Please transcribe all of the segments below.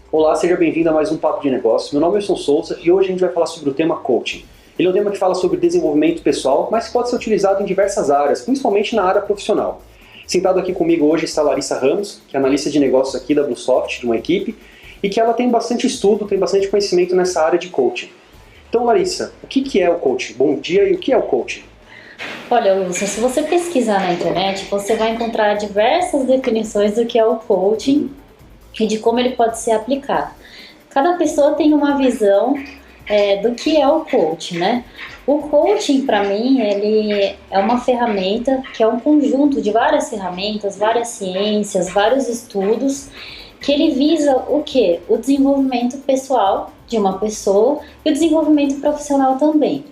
Olá, seja bem-vindo a mais um Papo de Negócio. Meu nome é Wilson Souza e hoje a gente vai falar sobre o tema coaching. Ele é um tema que fala sobre desenvolvimento pessoal, mas que pode ser utilizado em diversas áreas, principalmente na área profissional. Sentado aqui comigo hoje está a Larissa Ramos, que é analista de negócios aqui da Bluesoft, de uma equipe, e que ela tem bastante estudo, tem bastante conhecimento nessa área de coaching. Então, Larissa, o que é o coaching? Bom dia, e o que é o coaching? Olha, Wilson, se você pesquisar na internet, você vai encontrar diversas definições do que é o coaching e de como ele pode ser aplicado. Cada pessoa tem uma visão do que é o coaching, né? O coaching, para mim, ele é uma ferramenta que é um conjunto de várias ferramentas, várias ciências, vários estudos, que ele visa o quê? O desenvolvimento pessoal de uma pessoa e o desenvolvimento profissional também.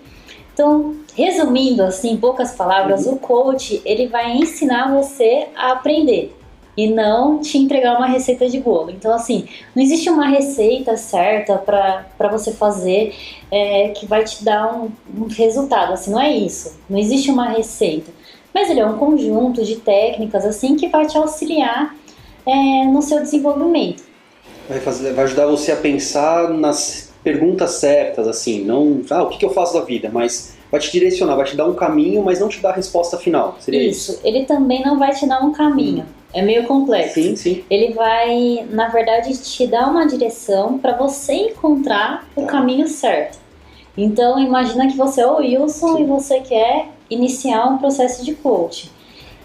Então, resumindo assim, em poucas palavras, o coach, ele vai ensinar você a aprender e não te entregar uma receita de bolo. Então, assim, não existe uma receita certa para você fazer que vai te dar um resultado, assim, não é isso. Não existe uma receita. Mas ele é um conjunto de técnicas, assim, que vai te auxiliar no seu desenvolvimento. Vai ajudar você a pensar nas perguntas certas, assim, não, o que eu faço da vida, mas vai te direcionar, vai te dar um caminho, mas não te dar a resposta final. Seria isso? Ele também não vai te dar um caminho. É meio complexo. Sim, sim. Ele vai, na verdade, te dar uma direção para você encontrar o caminho certo. Então, imagina que você é o Wilson e você quer iniciar um processo de coaching.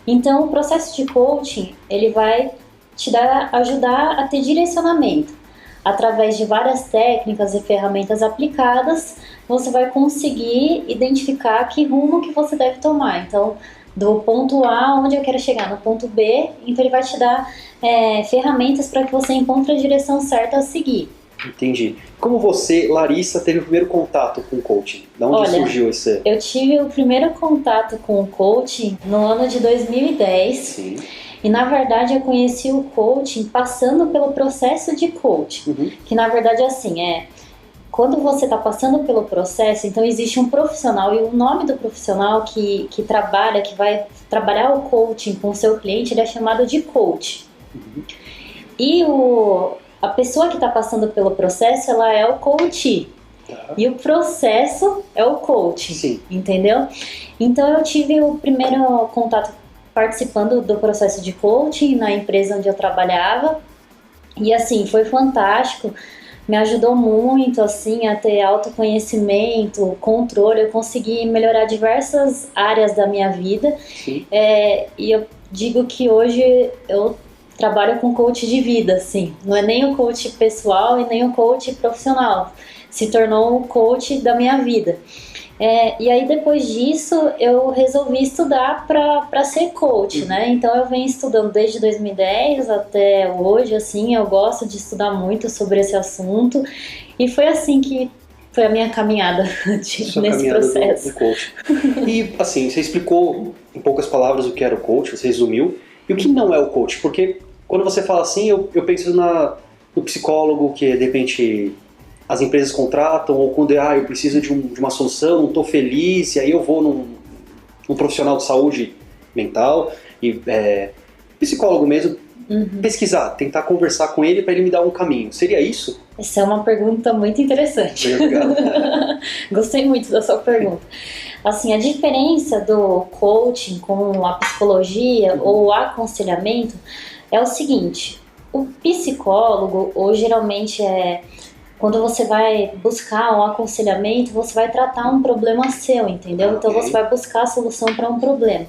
Então, o processo de coaching, ele vai te ajudar a ter direcionamento. Através de várias técnicas e ferramentas aplicadas, você vai conseguir identificar que rumo que você deve tomar. Então, do ponto A, onde eu quero chegar, no ponto B, então ele vai te dar ferramentas para que você encontre a direção certa a seguir. Entendi. Como você, Larissa, teve o primeiro contato com o coaching? De onde surgiu esse? Eu tive o primeiro contato com o coaching no ano de 2010. Sim. E na verdade eu conheci o coaching passando pelo processo de coaching. Que na verdade é assim, quando você está passando pelo processo, então existe um profissional, e o nome do profissional que trabalha, que vai trabalhar o coaching com o seu cliente, ele é chamado de coach. E a pessoa que está passando pelo processo, ela é o coachee. E o processo é o coaching. Sim. Entendeu? Então eu tive o primeiro contato participando do processo de coaching na empresa onde eu trabalhava. E assim, foi fantástico. Me ajudou muito, assim, a ter autoconhecimento, controle. Eu consegui melhorar diversas áreas da minha vida. E eu digo que hoje eu trabalho com coach de vida, assim. Não é nem o coach pessoal e nem o coach profissional. Se tornou o coach da minha vida. E aí depois disso eu resolvi estudar para ser coach, né? Então eu venho estudando desde 2010 até hoje, assim, eu gosto de estudar muito sobre esse assunto e foi assim que foi a minha caminhada nesse processo. Do coach. E assim, você explicou em poucas palavras o que era o coach, você resumiu, e o que não é o coach? Porque quando você fala assim, eu penso no psicólogo que de repente as empresas contratam, ou quando eu preciso de uma solução, não estou feliz, e aí eu vou num profissional de saúde mental, e psicólogo mesmo, pesquisar, tentar conversar com ele para ele me dar um caminho. Seria isso? Essa é uma pergunta muito interessante. Obrigado. Gostei muito da sua pergunta. Assim, a diferença do coaching com a psicologia ou o aconselhamento é o seguinte: o psicólogo, ou geralmente quando você vai buscar um aconselhamento, você vai tratar um problema seu, entendeu? Então você vai buscar a solução para um problema.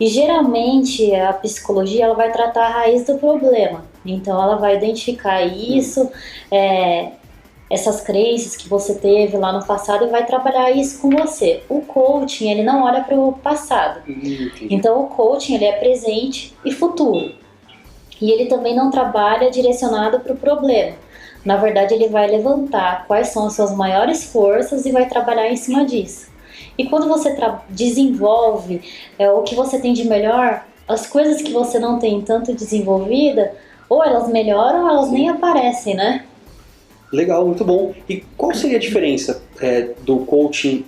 E geralmente a psicologia ela vai tratar a raiz do problema. Então ela vai identificar isso, essas crenças que você teve lá no passado, e vai trabalhar isso com você. O coaching, ele não olha para o passado. Então o coaching, ele é presente e futuro. E ele também não trabalha direcionado para o problema. Na verdade, ele vai levantar quais são as suas maiores forças e vai trabalhar em cima disso. E quando você desenvolve o que você tem de melhor, as coisas que você não tem tanto desenvolvida, ou elas melhoram ou elas nem aparecem, né? Legal, muito bom. E qual seria a diferença do coaching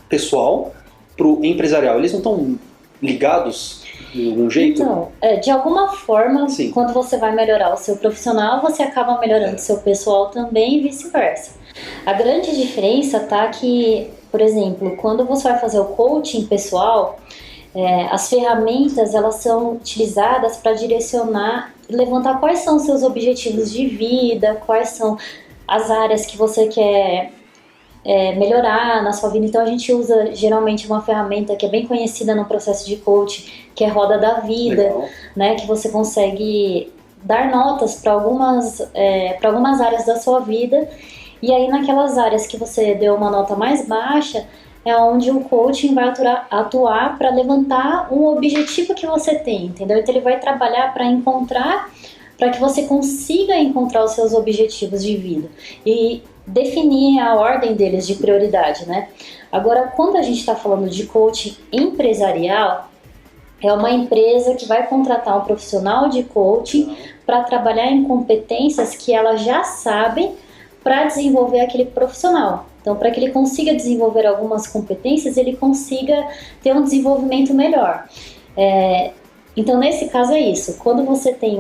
pessoal para o empresarial? Eles não estão ligados de algum jeito? Então, de alguma forma, Sim. quando você vai melhorar o seu profissional, você acaba melhorando o seu pessoal também e vice-versa. A grande diferença tá que, por exemplo, quando você vai fazer o coaching pessoal, as ferramentas elas são utilizadas para direcionar, levantar quais são os seus objetivos de vida, quais são as áreas que você quer melhorar na sua vida. Então a gente usa geralmente uma ferramenta que é bem conhecida no processo de coaching, que é Roda da Vida. Legal. Né, que você consegue dar notas para algumas áreas da sua vida, e aí naquelas áreas que você deu uma nota mais baixa é onde o coaching vai atuar para levantar um objetivo que você tem, entendeu? Então ele vai trabalhar para que você consiga encontrar os seus objetivos de vida e definir a ordem deles de prioridade, né? Agora, quando a gente está falando de coaching empresarial, é uma empresa que vai contratar um profissional de coaching para trabalhar em competências que ela já sabe para desenvolver aquele profissional. Então, para que ele consiga desenvolver algumas competências, ele consiga ter um desenvolvimento melhor. Então, nesse caso é isso. Quando você tem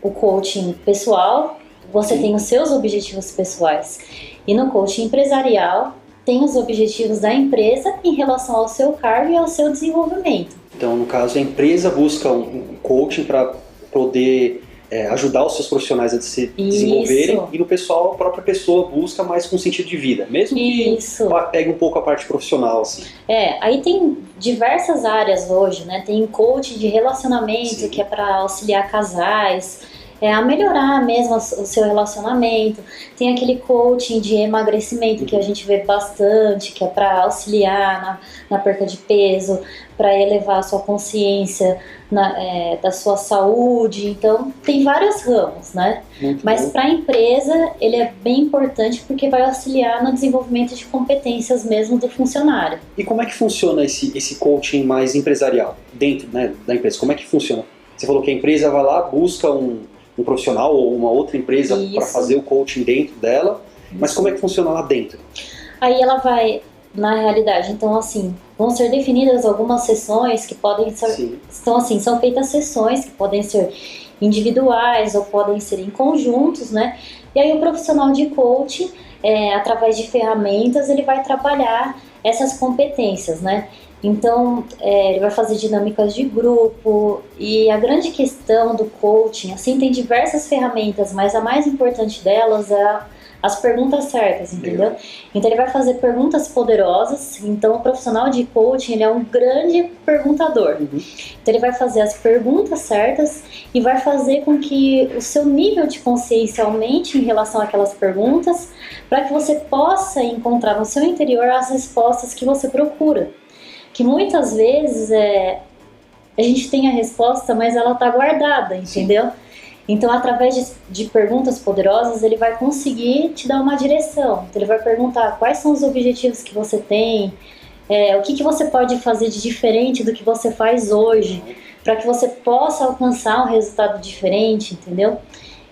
o coaching pessoal, você tem os seus objetivos pessoais. E no coaching empresarial, tem os objetivos da empresa em relação ao seu cargo e ao seu desenvolvimento. Então, no caso, a empresa busca um coaching para poder ajudar os seus profissionais a se desenvolverem, e no pessoal, a própria pessoa busca mais com sentido de vida, mesmo que pegue um pouco a parte profissional. Assim. Aí tem diversas áreas hoje, né? Tem coaching de relacionamento, Sim. que é para auxiliar casais, a melhorar mesmo o seu relacionamento. Tem aquele coaching de emagrecimento que a gente vê bastante, que é para auxiliar na perda de peso, para elevar a sua consciência da sua saúde. Então tem vários ramos, né? Mas para a empresa ele é bem importante porque vai auxiliar no desenvolvimento de competências mesmo do funcionário. E como é que funciona esse coaching mais empresarial dentro, né, da empresa? Como é que funciona? Você falou que a empresa vai lá, busca um profissional ou uma outra empresa para fazer o coaching dentro dela, mas como é que funciona lá dentro? Aí ela vai, na realidade, então assim, vão ser definidas algumas sessões que podem ser, então assim, são feitas sessões que podem ser individuais ou podem ser em conjuntos, né? E aí o profissional de coaching, através de ferramentas, ele vai trabalhar essas competências, né? Então, ele vai fazer dinâmicas de grupo, e a grande questão do coaching, assim, tem diversas ferramentas, mas a mais importante delas é as perguntas certas, entendeu? Então, ele vai fazer perguntas poderosas. Então, o profissional de coaching, ele é um grande perguntador. Então, ele vai fazer as perguntas certas e vai fazer com que o seu nível de consciência aumente em relação àquelas perguntas, para que você possa encontrar no seu interior as respostas que você procura. Que muitas vezes a gente tem a resposta, mas ela está guardada, entendeu? Sim. Então, através de perguntas poderosas, ele vai conseguir te dar uma direção. Então, ele vai perguntar quais são os objetivos que você tem, o que você pode fazer de diferente do que você faz hoje, para que você possa alcançar um resultado diferente, entendeu?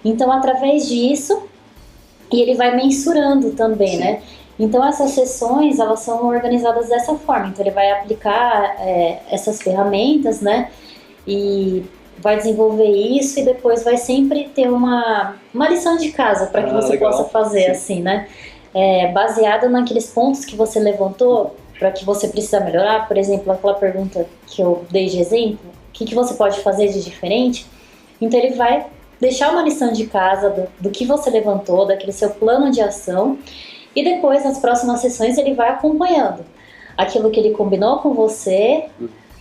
Então, através disso, e ele vai mensurando também, Sim. né? Então essas sessões, elas são organizadas dessa forma. Então ele vai aplicar essas ferramentas, né? E vai desenvolver isso, e depois vai sempre ter uma lição de casa para que você legal. Possa fazer, Sim. assim, né? Baseado naqueles pontos que você levantou, para que você precisa melhorar. Por exemplo, aquela pergunta que eu dei de exemplo, o que você pode fazer de diferente? Então ele vai deixar uma lição de casa do que você levantou, daquele seu plano de ação. E depois, nas próximas sessões, ele vai acompanhando aquilo que ele combinou com você,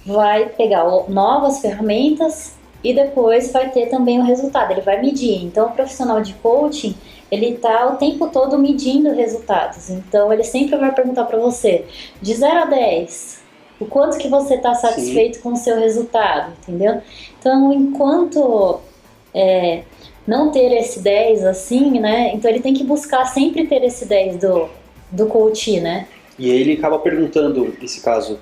vai pegar novas ferramentas e depois vai ter também o resultado, ele vai medir. Então, o profissional de coaching, ele está o tempo todo medindo resultados. Então, ele sempre vai perguntar para você, de 0 a 10, o quanto que você está satisfeito Sim. com o seu resultado, entendeu? Então, enquanto não ter esse 10 assim, né? Então ele tem que buscar sempre ter esse 10 do coach, né? E aí ele acaba perguntando, nesse caso,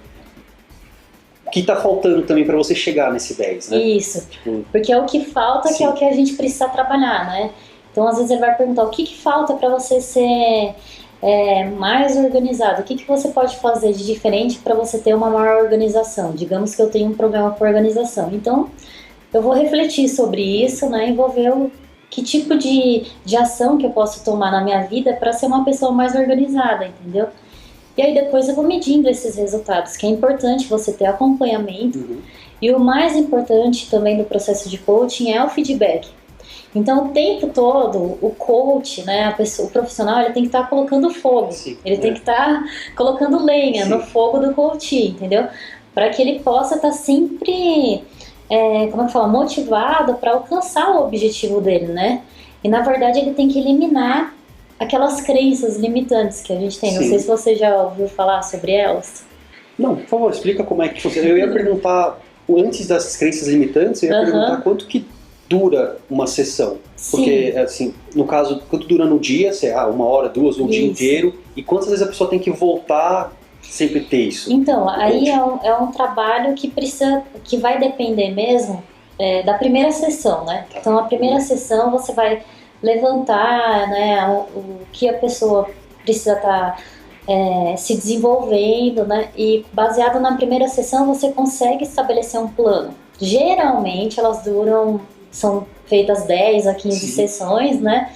o que está faltando também para você chegar nesse 10, né? Isso, porque é o que falta, Sim. que é o que a gente precisa trabalhar, né? Então às vezes ele vai perguntar o que falta para você ser mais organizado, o que você pode fazer de diferente para você ter uma maior organização? Digamos que eu tenho um problema com organização. Então, eu vou refletir sobre isso, né, e vou ver que tipo de ação que eu posso tomar na minha vida para ser uma pessoa mais organizada, entendeu? E aí depois eu vou medindo esses resultados, que é importante você ter acompanhamento. E o mais importante também do processo de coaching é o feedback. Então, o tempo todo, o coach, né, o profissional, ele tem que estar colocando fogo. Sim, ele tem que estar colocando lenha no fogo do coach, entendeu? Para que ele possa estar sempre, como é que fala, motivado para alcançar o objetivo dele, né? E, na verdade, ele tem que eliminar aquelas crenças limitantes que a gente tem. Não sei se você já ouviu falar sobre elas. Não, por favor, explica como é que funciona. Eu ia perguntar, antes das crenças limitantes, eu ia perguntar quanto que dura uma sessão. Porque, assim, no caso, quanto dura no dia, sei lá, 1 hora, 2, ou o dia inteiro, e quantas vezes a pessoa tem que voltar sempre ter isso? Então, aí é um trabalho que vai depender mesmo da primeira sessão, né? Então, a primeira sessão você vai levantar, né, o que a pessoa precisa estar se desenvolvendo, né? E baseado na primeira sessão você consegue estabelecer um plano. Geralmente elas são feitas 10 a 15 sessões, né?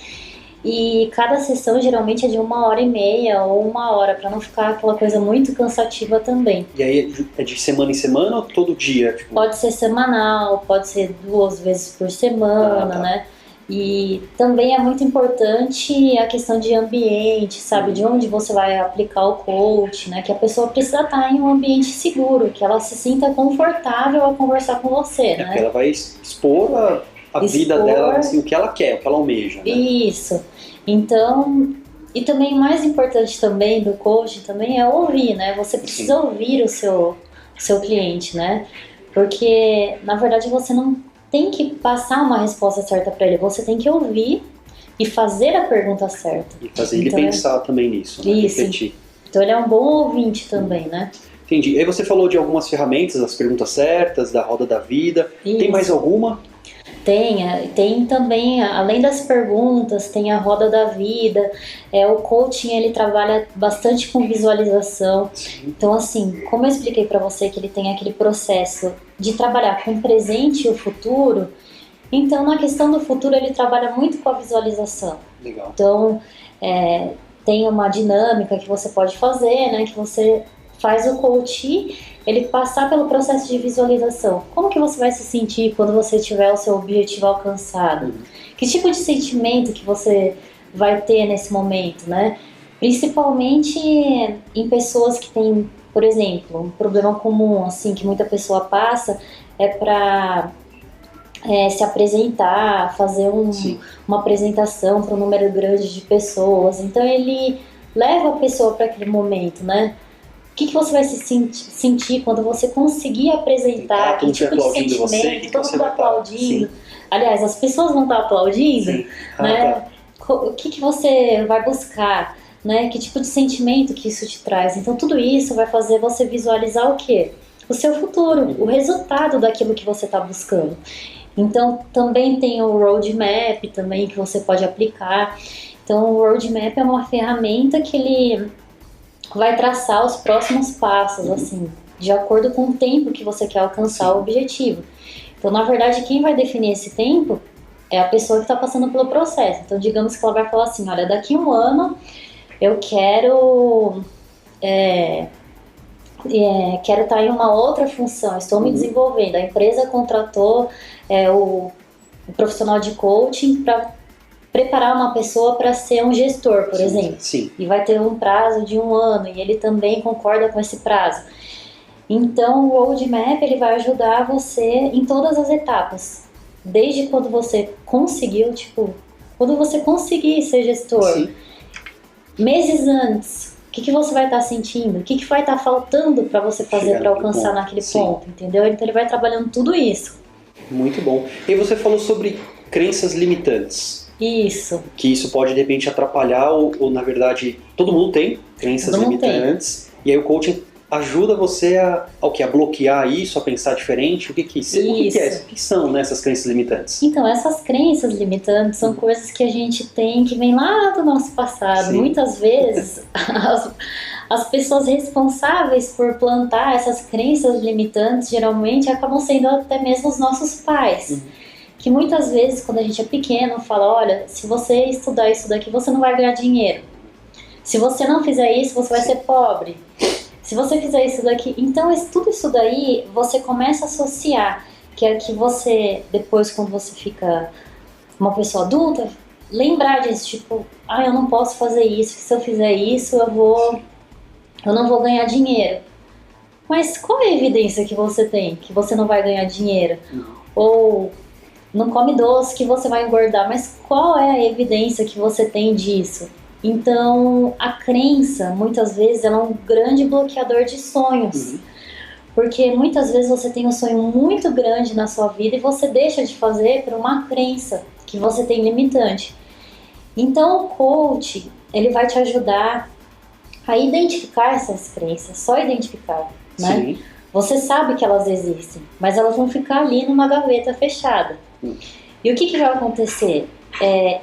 E cada sessão geralmente é de 1h30 ou 1 hora, para não ficar aquela coisa muito cansativa também. E aí é de semana em semana ou todo dia? Tipo... Pode ser semanal, pode ser 2 vezes por semana, né? E também é muito importante a questão de ambiente, sabe? De onde você vai aplicar o coach, né? Que a pessoa precisa estar em um ambiente seguro, que ela se sinta confortável a conversar com você, né? Porque ela vai expor a vida dela, assim, o que ela quer, o que ela almeja, né? Isso. Então, e também o mais importante também do coach também é ouvir, né? Você precisa ouvir o seu cliente, né? Porque, na verdade, você não tem que passar uma resposta certa para ele, você tem que ouvir e fazer a pergunta certa. E fazer ele pensar também nisso, né? Isso. Refletir. Então ele é um bom ouvinte também, né? Entendi. Aí você falou de algumas ferramentas, as perguntas certas, da roda da vida. Isso. Tem mais alguma? Tem também, além das perguntas, tem a roda da vida. O coaching, ele trabalha bastante com visualização. Então, assim, como eu expliquei para você que ele tem aquele processo de trabalhar com o presente e o futuro, então na questão do futuro ele trabalha muito com a visualização. Legal. Então, tem uma dinâmica que você pode fazer, né, que você faz o coach ele passar pelo processo de visualização. Como que você vai se sentir quando você tiver o seu objetivo alcançado? Que tipo de sentimento que você vai ter nesse momento, né? Principalmente em pessoas que têm, por exemplo, um problema comum, assim, que muita pessoa passa, é para se apresentar, fazer uma apresentação para um número grande de pessoas. Então ele leva a pessoa para aquele momento, né? O que você vai se sentir quando você conseguir apresentar? Que tipo de sentimento? Todo mundo aplaudindo. Aliás, as pessoas vão estar aplaudindo, né? O que você vai buscar, né? Que tipo de sentimento que isso te traz? Então, tudo isso vai fazer você visualizar o quê? O seu futuro, o resultado daquilo que você está buscando. Então, também tem o roadmap também que você pode aplicar. Então, o roadmap é uma ferramenta que ele vai traçar os próximos passos, assim, de acordo com o tempo que você quer alcançar o objetivo. Então, na verdade, quem vai definir esse tempo é a pessoa que está passando pelo processo. Então, digamos que ela vai falar assim, olha, daqui a 1 ano eu quero estar em uma outra função, estou me desenvolvendo. A empresa contratou o profissional de coaching para preparar uma pessoa para ser um gestor, por exemplo. Sim. E vai ter um prazo de 1 ano, e ele também concorda com esse prazo. Então, o roadmap ele vai ajudar você em todas as etapas. Desde quando você conseguiu, quando você conseguir ser gestor. Sim. Meses antes, o que você vai estar sentindo? O que vai estar faltando para você fazer para alcançar naquele ponto, entendeu? Então, ele vai trabalhando tudo isso. Muito bom. E você falou sobre crenças limitantes. Isso. Que isso pode, de repente, atrapalhar ou na verdade, todo mundo tem crenças limitantes. E aí o coaching ajuda você ao quê? A bloquear isso, a pensar diferente? O que que são, né, essas crenças limitantes? Então, essas crenças limitantes são coisas que a gente tem que vem lá do nosso passado. Sim. Muitas vezes, as pessoas responsáveis por plantar essas crenças limitantes, geralmente, acabam sendo até mesmo os nossos pais. Que muitas vezes, quando a gente é pequeno, fala, olha, se você estudar isso daqui, você não vai ganhar dinheiro. Se você não fizer isso, você vai ser pobre. Se você fizer isso daqui... Então, tudo isso daí, você começa a associar. Que é que você, depois, quando você fica uma pessoa adulta, lembrar disso. Tipo, eu não posso fazer isso. Se eu fizer isso, eu não vou ganhar dinheiro. Mas qual é a evidência que você tem que você não vai ganhar dinheiro? Ou não come doce que você vai engordar. Mas qual é a evidência que você tem disso? Então, a crença, muitas vezes, ela é um grande bloqueador de sonhos. Porque muitas vezes você tem um sonho muito grande na sua vida e você deixa de fazer por uma crença que você tem limitante. Então, o coach, ele vai te ajudar a identificar essas crenças, só identificar, né? Sim. Você sabe que elas existem, mas elas vão ficar ali numa gaveta fechada. E o que vai acontecer?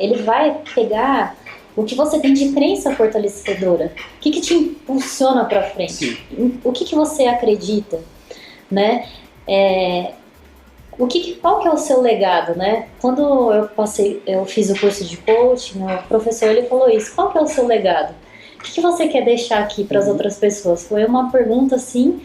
Ele vai pegar o que você tem de crença fortalecedora, o que te impulsiona para frente, sim, o que você acredita, né? Qual que é o seu legado, né? Quando eu fiz o curso de coaching, o professor ele falou isso, qual que é o seu legado? O que você quer deixar aqui para as outras pessoas? Foi uma pergunta assim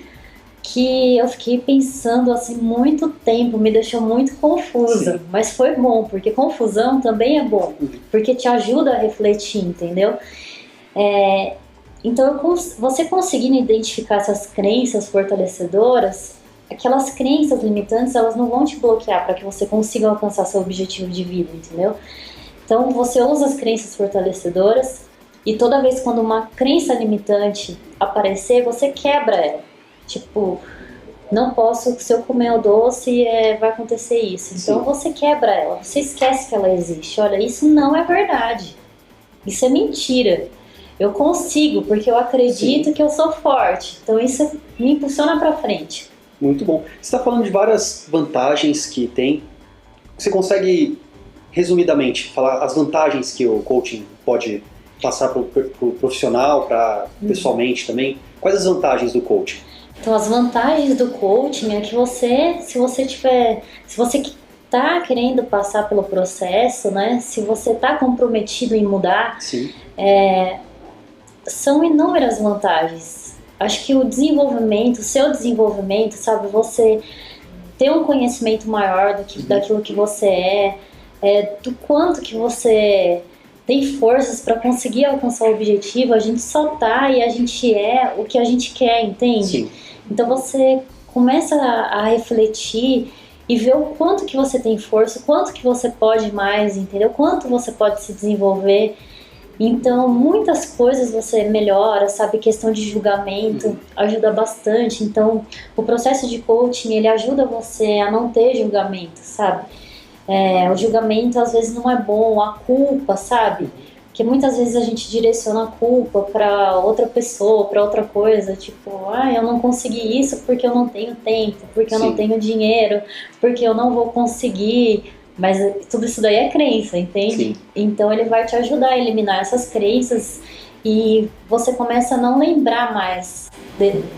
que eu fiquei pensando assim muito tempo, me deixou muito confusa, sim, mas foi bom, porque confusão também é bom, porque te ajuda a refletir, entendeu? Então, você conseguindo identificar essas crenças fortalecedoras, aquelas crenças limitantes, elas não vão te bloquear para que você consiga alcançar seu objetivo de vida, entendeu? Então, você usa as crenças fortalecedoras e toda vez quando uma crença limitante aparecer, você quebra ela. Tipo, não posso, se eu comer o doce, vai acontecer isso. Então, sim, você quebra ela, você esquece que ela existe. Olha, isso não é verdade. Isso é mentira. Eu consigo, porque eu acredito, sim, que eu sou forte. Então, isso me impulsiona pra frente. Muito bom. Você está falando de várias vantagens que tem. Você consegue, resumidamente, falar as vantagens que o coaching pode passar para o profissional, para pessoalmente também? Quais as vantagens do coaching? Então, as vantagens do coaching é que se você está querendo passar pelo processo, né? Se você está comprometido em mudar, são inúmeras vantagens. Acho que o seu desenvolvimento, sabe? Você ter um conhecimento maior daquilo que você do quanto que você tem forças para conseguir alcançar o objetivo. A gente só tá e a gente é o que a gente quer, entende? Sim. Então você começa a refletir e ver o quanto que você tem força, o quanto que você pode mais, entendeu? Quanto você pode se desenvolver. Então, muitas coisas você melhora, sabe? Questão de julgamento ajuda bastante. Então, o processo de coaching, ele ajuda você a não ter julgamento, sabe? O julgamento, às vezes, não é bom, a culpa, sabe? Porque muitas vezes a gente direciona a culpa para outra pessoa, para outra coisa, tipo, eu não consegui isso porque eu não tenho tempo, porque eu não tenho dinheiro, porque eu não vou conseguir. Mas tudo isso daí é crença, entende? Sim. Então ele vai te ajudar a eliminar essas crenças e você começa a não lembrar mais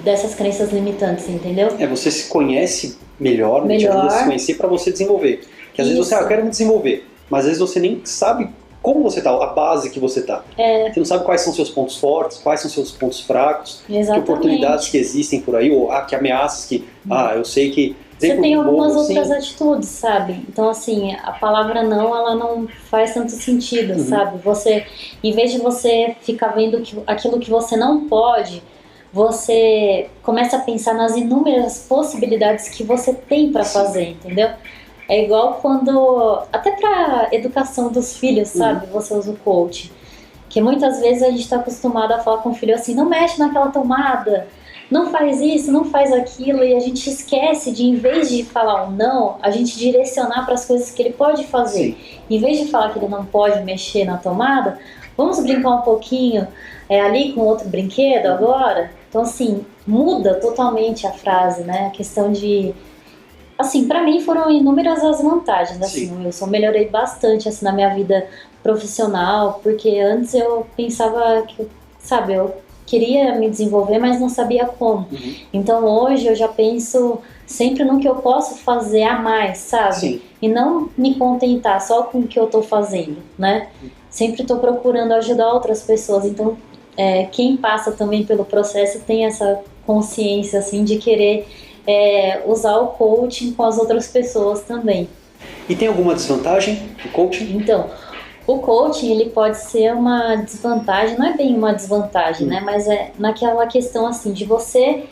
dessas crenças limitantes, entendeu? Você se conhece melhor. Te ajuda a se conhecer para você desenvolver. Porque às vezes você, eu quero me desenvolver, mas às vezes você nem sabe como você tá, a base que você tá. Você não sabe quais são seus pontos fortes, quais são seus pontos fracos, que oportunidades que existem por aí, ou que ameaças que, eu sei que... Você tem algumas outras atitudes, sabe? Então, assim, a palavra não, ela não faz tanto sentido, sabe? Você, em vez de você ficar vendo aquilo que você não pode, você começa a pensar nas inúmeras possibilidades que você tem para fazer, entendeu? É igual quando, até pra educação dos filhos, sabe? Você usa o coach. Que muitas vezes a gente está acostumado a falar com o filho assim, não mexe naquela tomada, não faz isso, não faz aquilo, e a gente esquece de, em vez de falar um não, a gente direcionar para as coisas que ele pode fazer. Sim. Em vez de falar que ele não pode mexer na tomada, vamos brincar um pouquinho ali com outro brinquedo agora? Então, assim, muda totalmente a frase, né? A questão de... Assim, pra mim foram inúmeras as vantagens, assim, Wilson. Eu melhorei bastante, assim, na minha vida profissional, porque antes eu pensava que, sabe, eu queria me desenvolver, mas não sabia como. Então hoje eu já penso sempre no que eu posso fazer a mais, sabe? Sim. E não me contentar só com o que eu tô fazendo, né? Sempre tô procurando ajudar outras pessoas, então quem passa também pelo processo tem essa consciência, assim, de querer usar o coaching com as outras pessoas também. E tem alguma desvantagem do coaching? Então, o coaching, ele pode ser uma desvantagem, não é bem uma desvantagem, né? Mas é naquela questão, assim, de você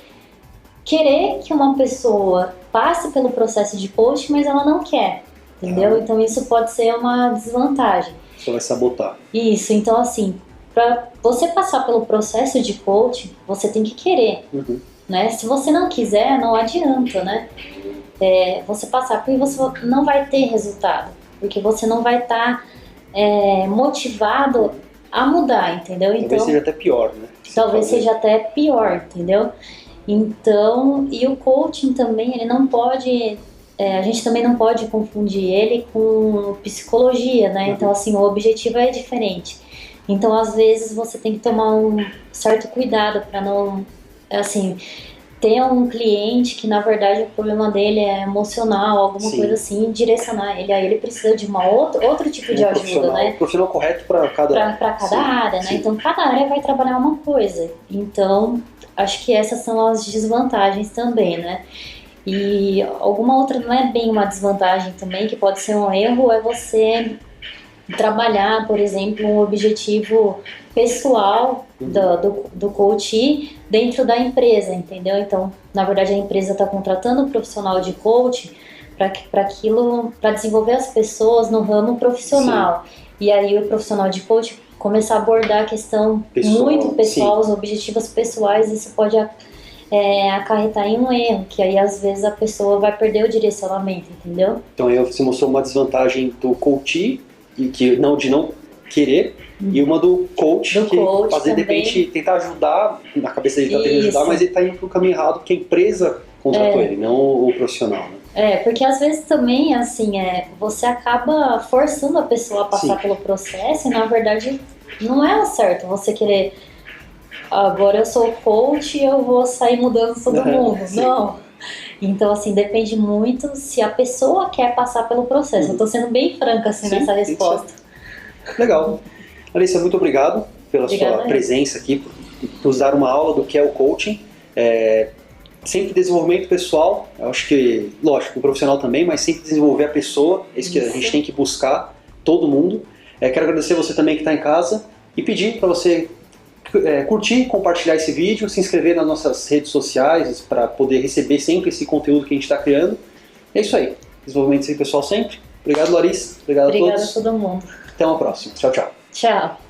querer que uma pessoa passe pelo processo de coaching, mas ela não quer, entendeu? Então isso pode ser uma desvantagem. Você vai sabotar. Isso, então assim, para você passar pelo processo de coaching, você tem que querer, né? Se você não quiser, não adianta, né? Você passar, porque você não vai ter resultado, porque você não vai estar motivado a mudar, entendeu? Talvez seja até pior, né? Talvez seja até pior, entendeu? Então, e o coaching também, ele não pode, a gente também não pode confundir ele com psicologia, né? Então, assim, o objetivo é diferente. Então, às vezes, você tem que tomar um certo cuidado para não, assim, ter um cliente que, na verdade, o problema dele é emocional, alguma coisa assim, e direcionar ele. Aí ele precisa de outro tipo de ajuda, né? Um profissional correto para cada área, né? Então, cada área vai trabalhar uma coisa. Então, acho que essas são as desvantagens também, né? E alguma outra, não é bem uma desvantagem também, que pode ser um erro, é você trabalhar, por exemplo, um objetivo pessoal do coach dentro da empresa, entendeu? Então, na verdade, a empresa está contratando um profissional de coach para desenvolver as pessoas no ramo profissional. E aí o profissional de coach começar a abordar a questão muito pessoal, os objetivos pessoais, isso pode acarretar em um erro, que aí às vezes a pessoa vai perder o direcionamento, entendeu? Então aí você mostrou uma desvantagem do coach, de não querer, e uma do coach, fazer de repente tentar ajudar, na cabeça dele tá tentando ajudar, mas ele tá indo pro caminho errado, porque a empresa contratou ele, não o profissional, né? Porque às vezes também, assim, você acaba forçando a pessoa a passar pelo processo e na verdade não é o certo você querer, agora eu sou coach e eu vou sair mudando todo mundo. Não. Então, assim, depende muito se a pessoa quer passar pelo processo. Eu tô sendo bem franca, assim, nessa resposta. Legal. Larissa, muito obrigado pela sua presença aqui, por nos dar uma aula do que é o coaching. Sempre desenvolvimento pessoal, eu acho que, lógico, o profissional também, mas sempre desenvolver a pessoa, é isso que a gente tem que buscar, todo mundo. Quero agradecer você também que está em casa e pedir para você curtir, compartilhar esse vídeo, se inscrever nas nossas redes sociais para poder receber sempre esse conteúdo que a gente está criando. É isso aí, desenvolvimento pessoal sempre. Obrigado, Larissa. Obrigado a todos. Obrigada a todo mundo. Até uma próxima. Tchau, tchau. Tchau.